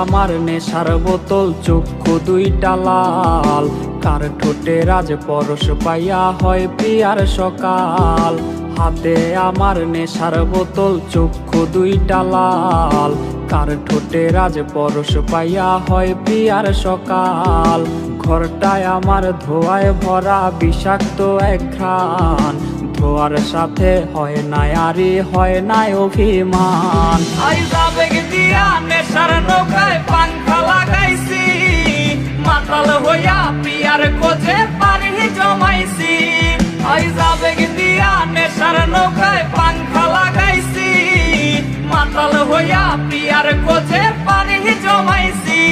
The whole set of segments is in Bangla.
আমার নেশার বোতল, চক্ষু দুইটা লাল। কার ঠোঁটে রাজ পরশ পাইয়া হয় প্রিয়ার সকাল। হাতে আমার নেশার বোতল, চক্ষু দুইটা লাল। কার ঠোঁটে রাজ পরশ পাইয়া হয় প্রিয়ার সকাল। ঘরটায় আমার ধোঁয়ায় ভরা বিষাক্ত এক ঘ্রাণ। ধোয়ার সাথে হয় না আরে হয় না অভিমান। আইজ আবেগ দিয়া নেশার নৌকায় পাংখা লাগাইছি, মাতাল হইয়া প্রিয়ার খোঁজে পানি জমাইছি। আইজ আবেগ দিয়া নেশার নৌকায় পাংখা লাগাইছি, মাতাল হইয়া প্রিয়ার খোঁজে পানি জমাইছি।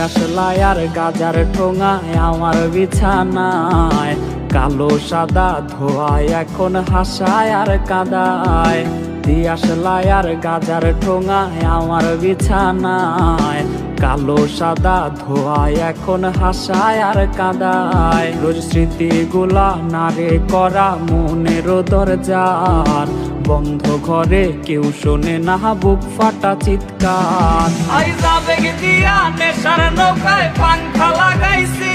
আসলাই আর গাজার ঠোঙায় আমার বিছানায়, কালো সাদা ধোয়ায় এখন হাসায় আর কাদায়। দিয়াশলাই আর গাজার ঠোঙায় আমার বিছানায়, কালো সাদা ধোয়ায় এখন হাসায় আর কাদায়। রোজ স্মৃতিগুলা নারে করা মনের দরজার, বন্ধ ঘরে কেউ শোনে না বুক ফাটা চিৎকার। আইজ আবেগ দিয়া নেশার নৌকায় পাংখা লাগাইছি,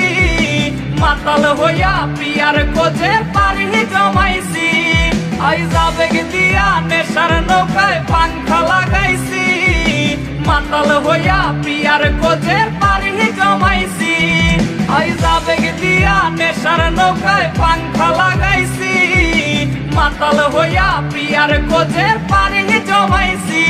মাতাল হইয়া প্রিয়ার খোঁজে পানি জমাইছি। আইজ আবেগ দিয়া নেশার নৌকায় পাংখা লাগাইছি, মাতাল হইয়া প্রিয়ার খোঁজে পানি জমাইছি। আইজ আবেগ দিয়া নেশার নৌকায় পাংখা লাগাইছি, মাতাল হইয়া প্রিয়ার খোঁজে পানি জমাইছি।